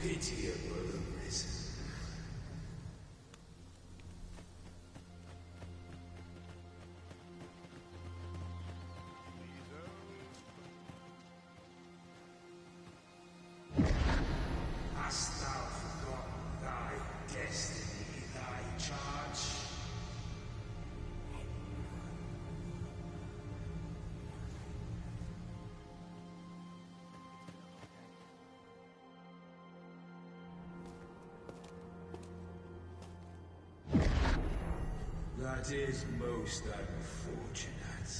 Pitiable risen. Hast thou forgotten thy destiny, thy charge? That is most unfortunate.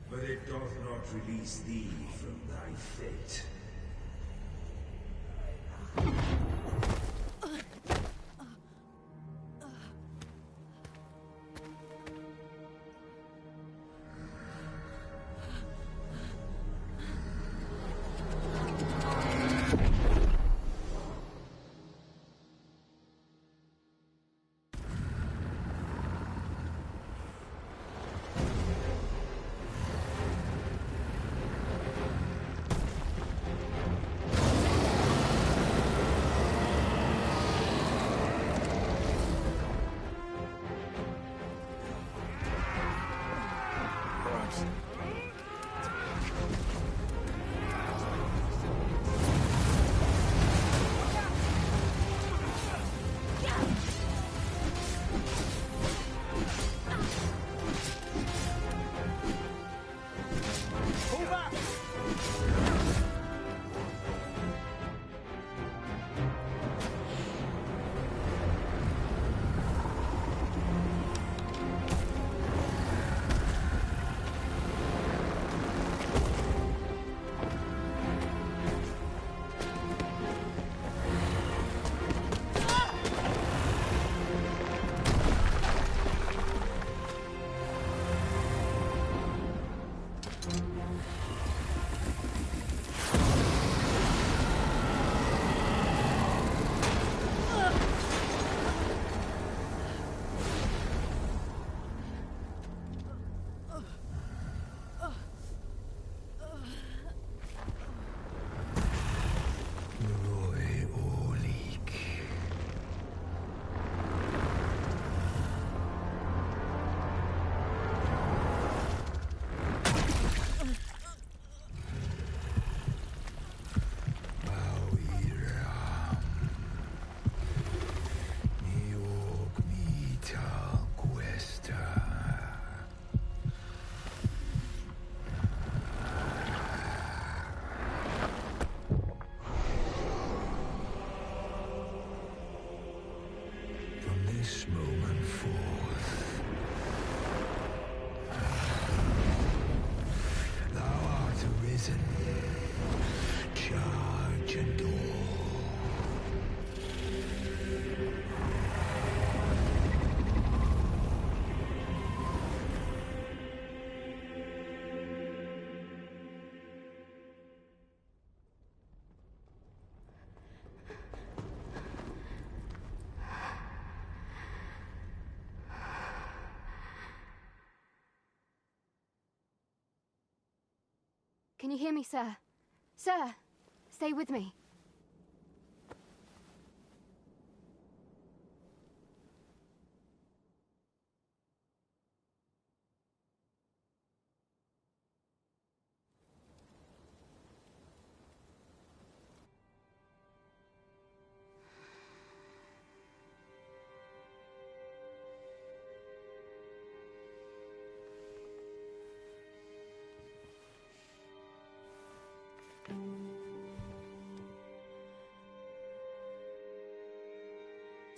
But it doth not release thee from thy fate. This moment forth, thou art arisen, charge and all. Can you hear me, sir? Sir, stay with me.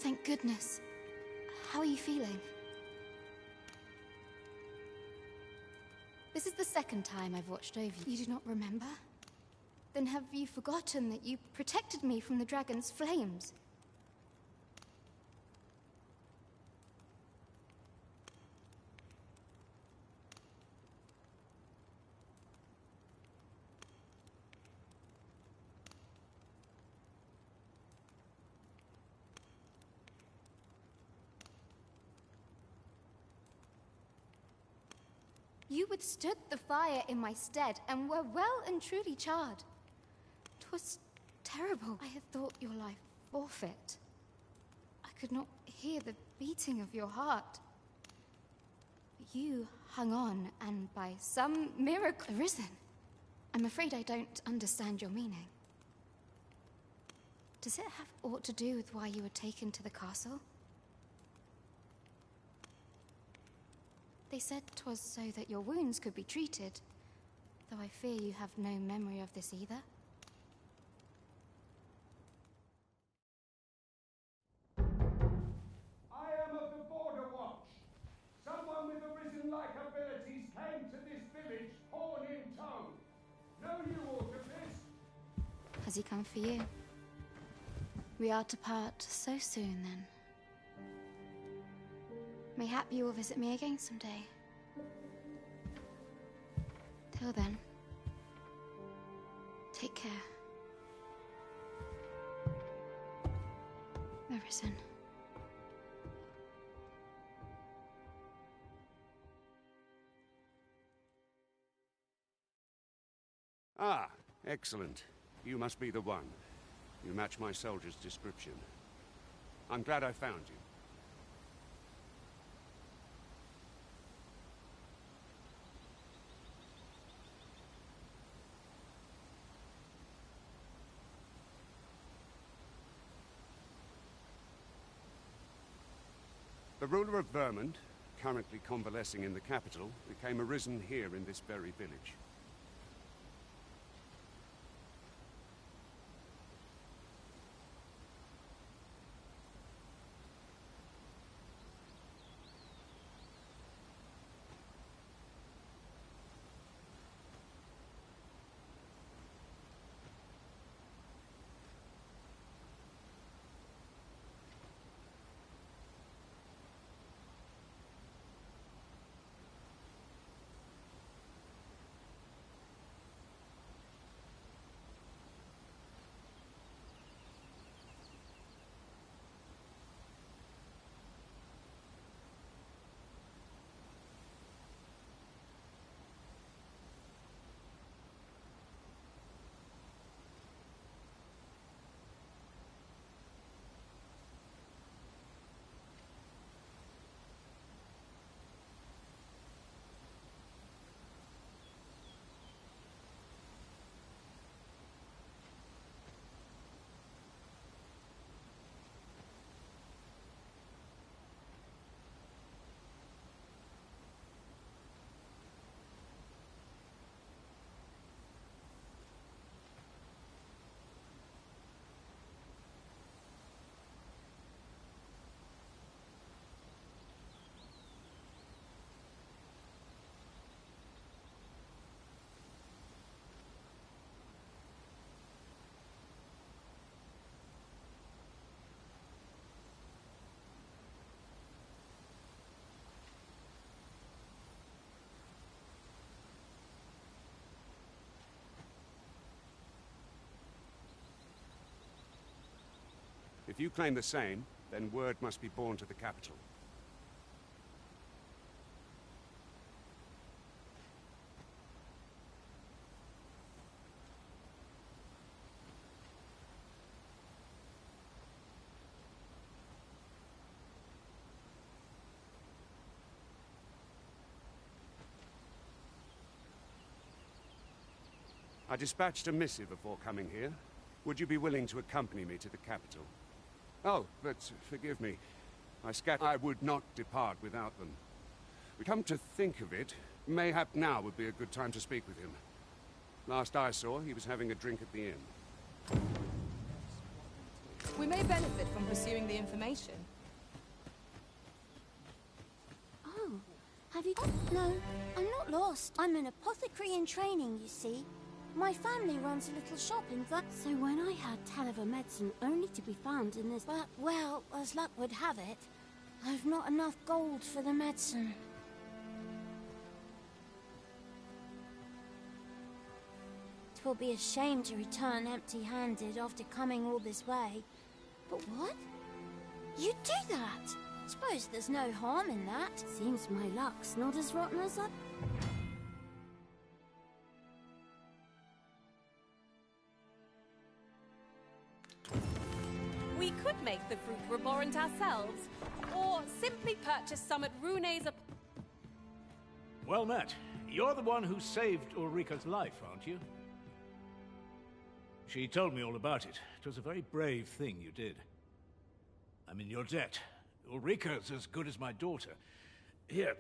Thank goodness. How are you feeling? This is the second time I've watched over you. You do not remember? Then have you forgotten that you protected me from the dragon's flames? You withstood the fire in my stead and were well and truly charred. 'Twas terrible. I had thought your life forfeit. I could not hear the beating of your heart. You hung on, and by some miracle arisen. I'm afraid I don't understand your meaning. Does it have aught to do with why you were taken to the castle? They said 'twas so that your wounds could be treated, though I fear you have no memory of this either. I am of the Border Watch. Someone with arisen-like abilities came to this village, horn in tow. Know you aught of this? Has he come for you? We are to part so soon, then. Mayhap you will visit me again someday. Till then, take care. Arisen. Ah, excellent. You must be the one. You match my soldier's description. I'm glad I found you. The ruler of Vermont, currently convalescing in the capital, became arisen here in this very village. If you claim the same, then word must be borne to the capital. I dispatched a missive before coming here. Would you be willing to accompany me to the capital? Oh, but forgive me. I would not depart without them. We come to think of it, mayhap now would be a good time to speak with him. Last I saw, he was having a drink at the inn. We may benefit from pursuing the information. Oh, have you... Oh, no, I'm not lost. I'm an apothecary in training, you see. My family runs a little shop in that. So when I had tell of a medicine only to be found in this... But, well, as luck would have it, I've not enough gold for the medicine. 'Twill be a shame to return empty-handed after coming all this way. But what? You do that? Suppose there's no harm in that. Seems my luck's not as rotten as I... We could make the fruit reborant ourselves, or simply purchase some at Rune's. Well met. You're the one who saved Ulrika's life, aren't you? She told me all about it. It was a very brave thing you did. I'm in your debt. Ulrika's as good as my daughter. Here,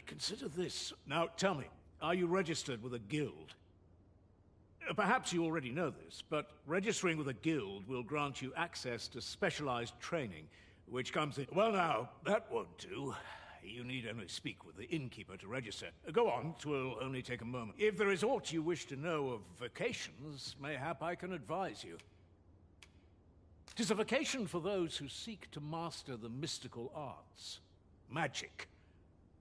consider this. Now, tell me, are you registered with a guild? Perhaps you already know this, but registering with a guild will grant you access to specialized training, which comes in... Well now, that won't do. You need only speak with the innkeeper to register. Go on, 'twill only take a moment. If there is aught you wish to know of vacations, mayhap I can advise you. 'Tis a vacation for those who seek to master the mystical arts. Magic.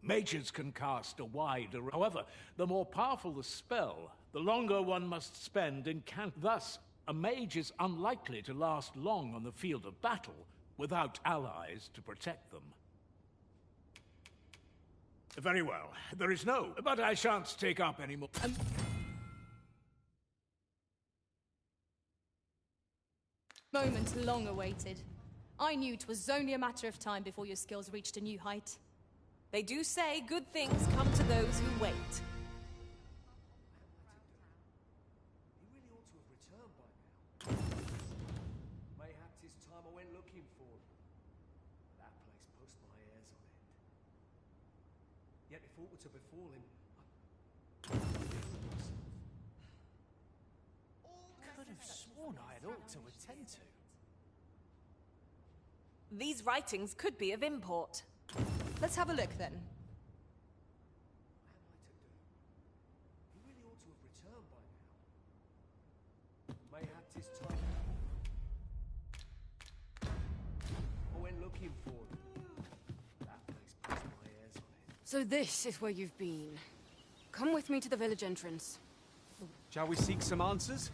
Mages can cast a wide array. However, the more powerful the spell, the longer one must spend in Thus, a mage is unlikely to last long on the field of battle without allies to protect them. Very well. There is no... But I shan't take up any more... Moment long awaited. I knew 'twas only a matter of time before your skills reached a new height. They do say good things come to those who wait. He really ought to have returned by now. Mayhap 'tis time I went looking for him. That place puts my hairs on end. Yet if aught were to befall him, I could have sworn I had ought to attend to. These writings could be of import. Let's have a look then. What am I to do? He really ought to have returned by now. Mayhap 'tis time. I went looking for him. That place puts my hairs on end. So this is where you've been. Come with me to the village entrance. Shall we seek some answers?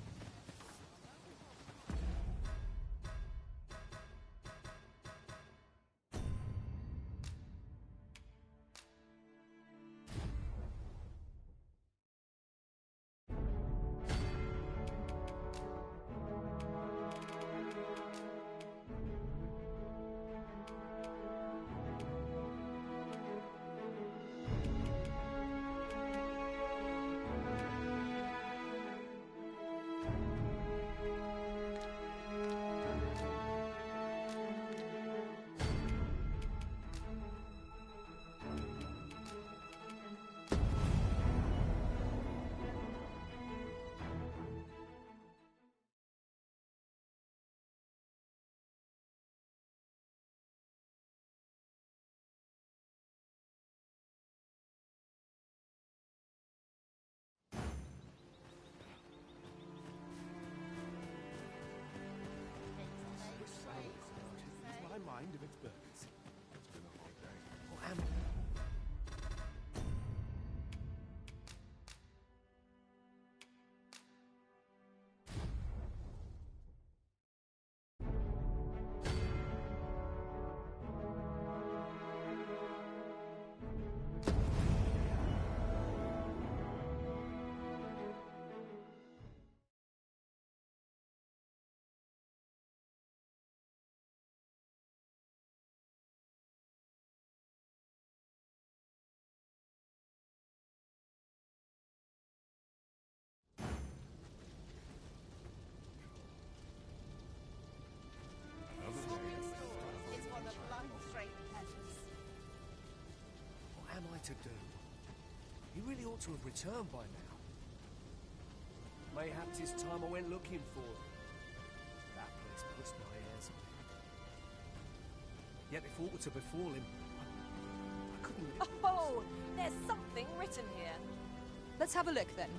Mind of its burdens. It's been a hot day. Or am to do? He really ought to have returned by now. Mayhap 'tis time I went looking for him. That place puts my hairs on end. Yet if aught were to befall him, I couldn't live. Oh, there's something written here. Let's have a look then.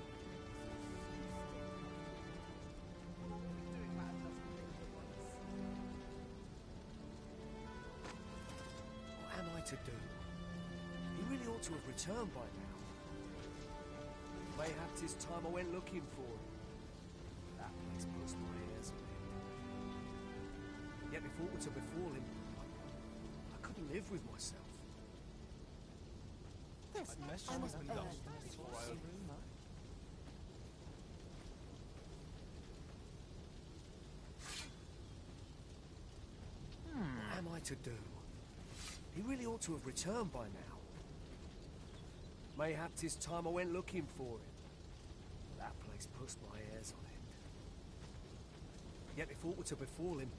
What am I to do? He really ought to have returned by now. Mayhap 'tis time I went looking for him. That place puts my hairs on end. Yet if aught were to befall him, I couldn't live with myself. This message has been lost. to do? He really ought to have returned by now. Mayhap 'tis time I went looking for him. That place pushed my hairs on end. Yet if aught were to befall him,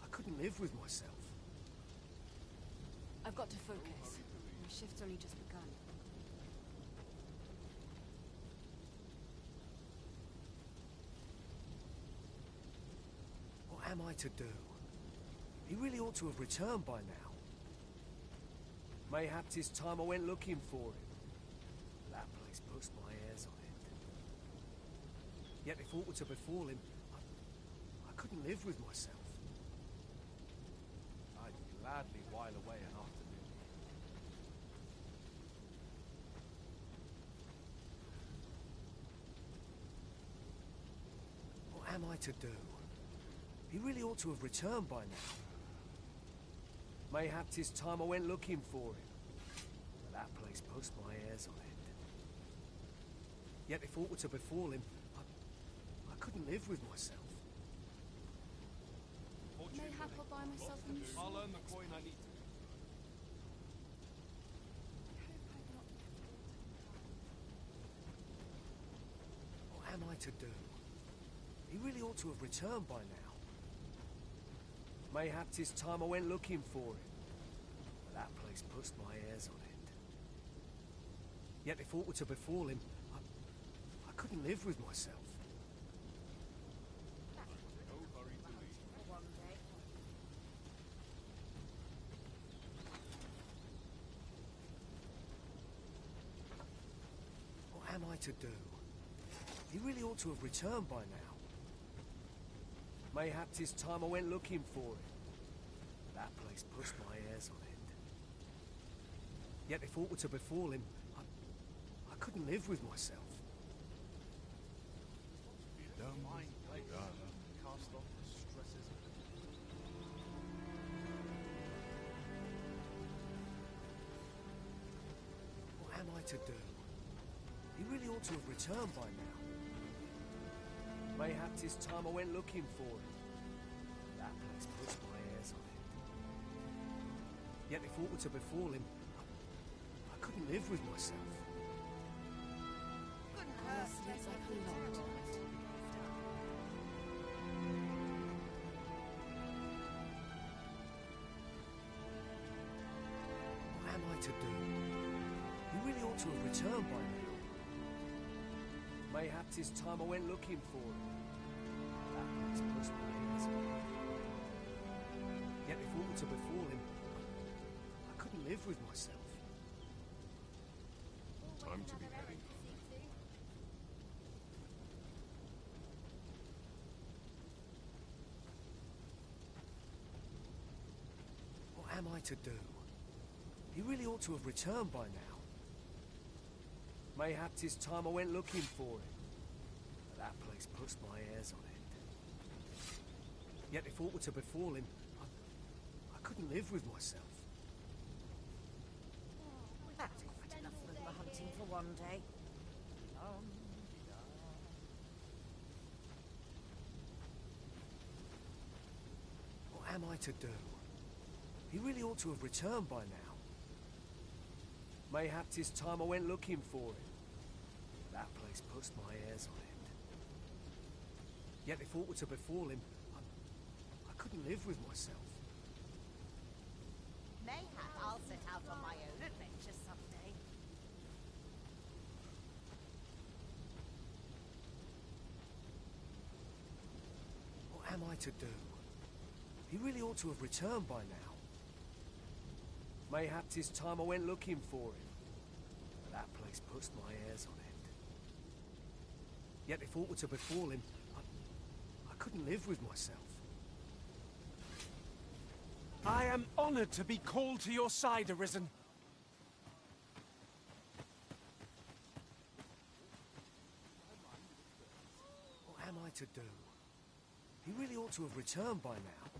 I couldn't live with myself. I've got to focus. My shift's only just begun. What am I to do? He really ought to have returned by now. Mayhap 'tis time I went looking for him. That place pushed my hairs on end. Yet if aught were to befall him, I couldn't live with myself. I'd gladly while away an afternoon. What am I to do? He really ought to have returned by now. Mayhap 'tis time I went looking for him. That place pushed my hairs on end. Yet if aught were to befall him, I couldn't live with myself. Mayhap I'll buy myself a new sword. I'll earn the coin I need to. What am I to do? He really ought to have returned by now. Mayhap 'tis time I went looking for him. That place pushed my hairs on end. Yet if aught were to befall him, I couldn't live with myself. What am I to do? He really ought to have returned by now. Mayhap 'tis time I went looking for him. That place pushed my hairs on end. Yet if aught were to befall him, I couldn't live with myself. Don't mind cast off the stresses of it. What am I to do? He really ought to have returned by now. Mayhap 'tis time I went looking for him. That place pushed my hairs on end. Yet if aught were to befall him, I couldn't live with myself. Seems like a lot. What am I to do? He really ought to have returned by now. Mayhap 'tis time I went looking for him. That place pushed my hairs on end. Yet if aught were to befall him, I couldn't live with myself. Time to be heading. What am I to do? He really ought to have returned by now. Mayhap 'tis time I went looking for him. That place pushed my hairs on end. Yet if aught were to befall him, I couldn't live with myself. That's quite enough of the hunting for one day. What am I to do? He really ought to have returned by now. Mayhap 'tis time I went looking for him. That place pushed my hairs on end. Yet if aught were to befall him, I couldn't live with myself. Mayhap I'll set out on my own adventures someday. What am I to do? He really ought to have returned by now. Mayhap 'tis time I went looking for him. That place pushed my hairs on end. Yet if aught were to befall him, I couldn't live with myself. I am honored to be called to your side, Arisen. What am I to do? He really ought to have returned by now.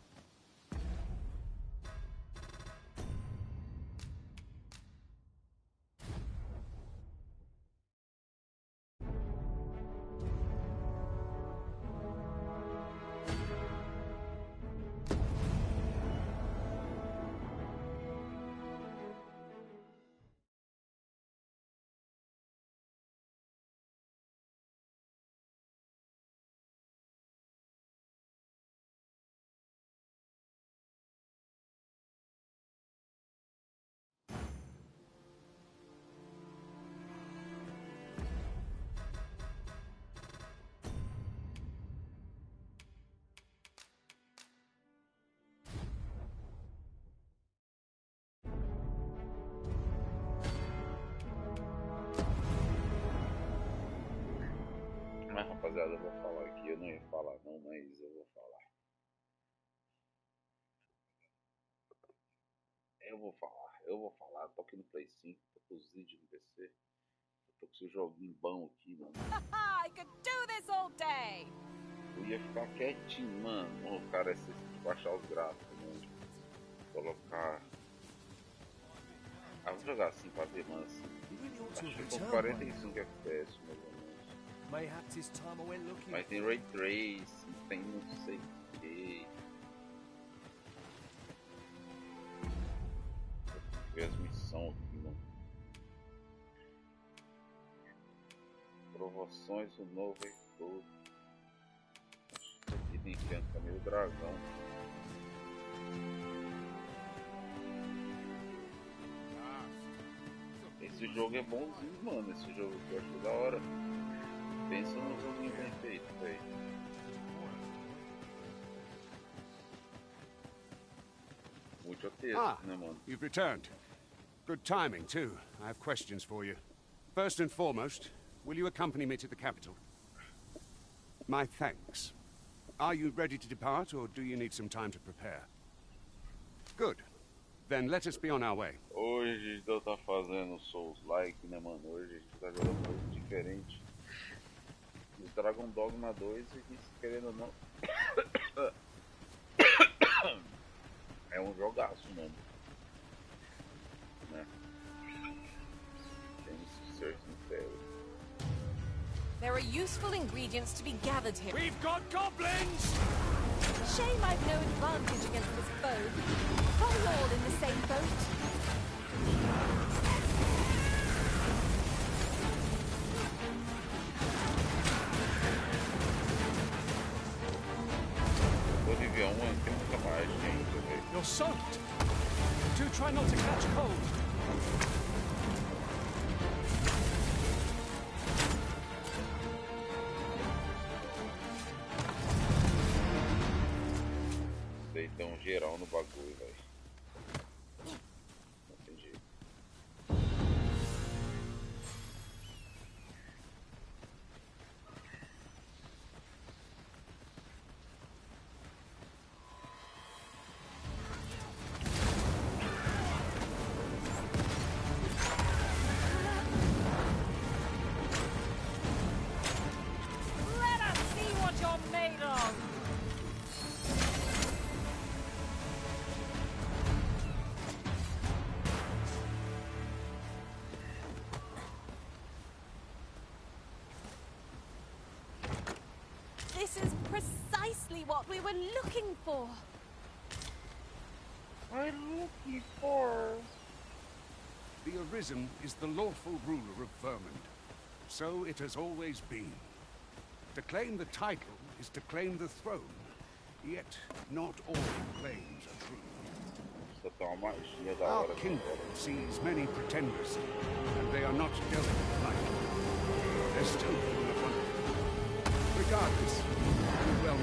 rapaziada, eu vou falar aqui. Eu não ia falar não, mas eu vou falar. Eu vou falar. Tô aqui no Play 5, tô com os vídeos no PC. Eu tô com esse joguinho bom aqui, mano. I could do this all day. Eu ia ficar quietinho, mano. O cara é de baixar os gráficos, mano. Colocar... Ah, vou jogar assim pra ver, mano. Assim. Acho que com 45 FPS, mais ou menos. Mas tem Ray Tracing, tem não sei o que. Vou ver as missões aqui, mano. Promoções do novo recruto. Aqui tem que também o dragão. Esse jogo é bonzinho, mano. Esse jogo aqui eu acho da hora. Pensa num joguinho bem feito, velho. Muito texto, né, mano? You've returned. Good timing, too. I have questions for you. First and foremost, will you accompany me to the capital? My thanks. Are you ready to depart, or do you need some time to prepare? Good. Then let us be on our way. Hoje a gente não tá fazendo Souls-like, né, mano? Hoje a gente tá jogando coisa diferente. O Dogma 2, e querendo ou não... é um jogaço, mano. Né? Temos que ser sinceros. There are useful ingredients to be gathered here. We've got goblins! Shame I've no advantage against this foe. Are we all in the same boat? You're soaked. Do try not to catch cold. Deitão geral no bagulho, velho. Não tem jeito. Let us see what you're made of! This is precisely what we were looking for. The Arisen is the lawful ruler of Vermund. So it has always been. To claim the title is to claim the throne. Yet, not all claims are true. Our kingdom sees many pretenders, and they are not dealt with lightly. They're still full of wonder. Regardless, you well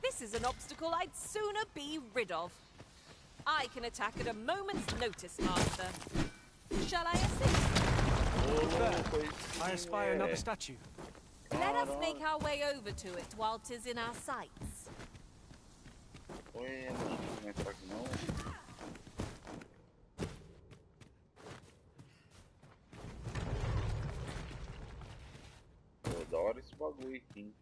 This is an obstacle I'd sooner be rid of. I can attack at a moment's notice, Master. Shall I assist? I espy another statue. Let us make our way over to it while 'tis in our sights. Eu adoro esse bagulho aqui.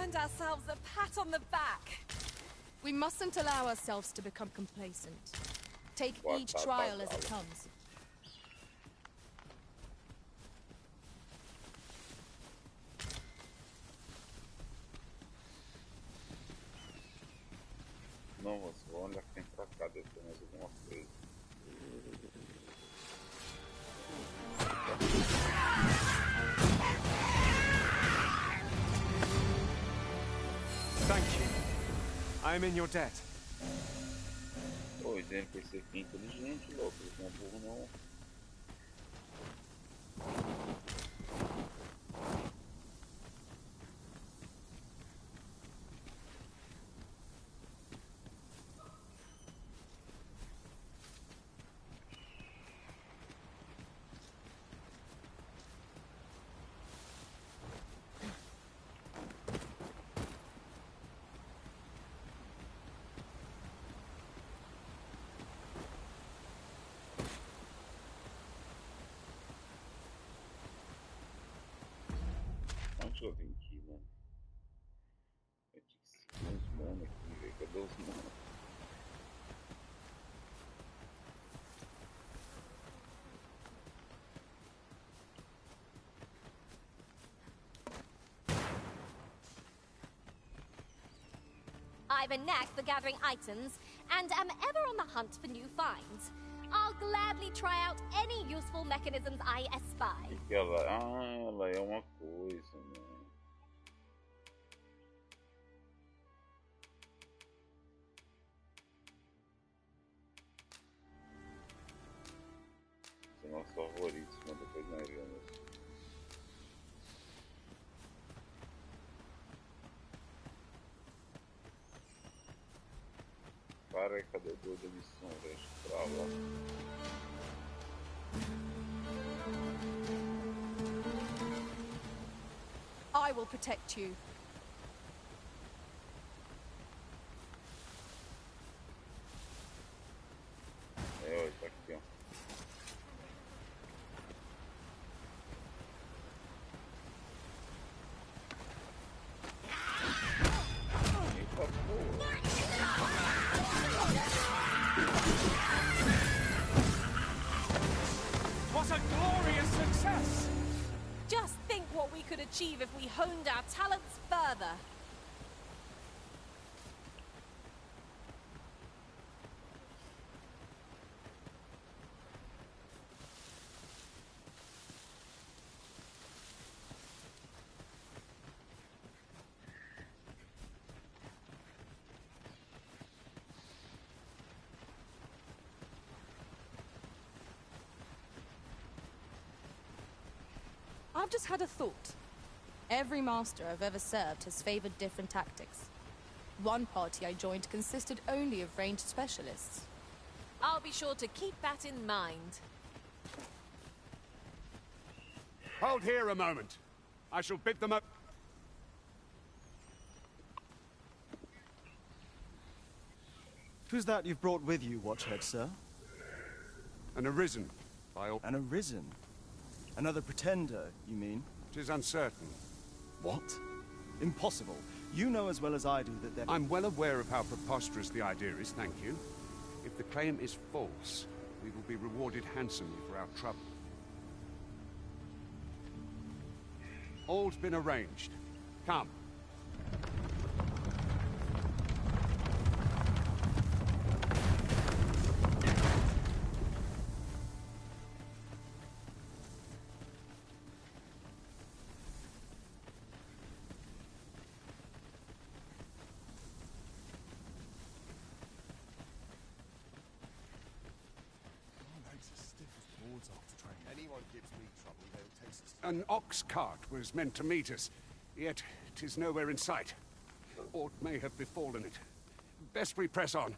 earned ourselves a pat on the back. We mustn't allow ourselves to become complacent. Take each trial as it comes. Não, vou olhar aqui pra cá, deve ter mais alguma coisa. Thank you. I am in your debt. Pois é, NPC aqui inteligente, louco, não é burro não. Onde eu vim aqui, mano? Eu tinha que seguir uns manos aqui, velho. Cadê os manos? I've a knack for gathering items, and am ever on the hunt for new finds. I'll gladly try out any useful mechanisms I espy. Ela é uma coisa, né? São nossos favoritos, mas depois nós vemos. Cara, cadê o doido da missão, velho? Pra lá. I will protect you. Olha, tá aqui, ó. Eita porra. What a glorious success! Just think what we could achieve if we honed our talents further. I've just had a thought. Every master I've ever served has favored different tactics. One party I joined consisted only of ranged specialists. I'll be sure to keep that in mind. Hold here a moment. I shall bid them up. Who's that you've brought with you, Watchhead, sir? An arisen, by all... An arisen? Another pretender, you mean? 'Tis uncertain. What? Impossible. You know as well as I do that there... I'm well aware of how preposterous the idea is, thank you. If the claim is false, we will be rewarded handsomely for our trouble. All's been arranged. Come. An ox cart was meant to meet us, yet 'tis nowhere in sight. Aught may have befallen it. Best we press on.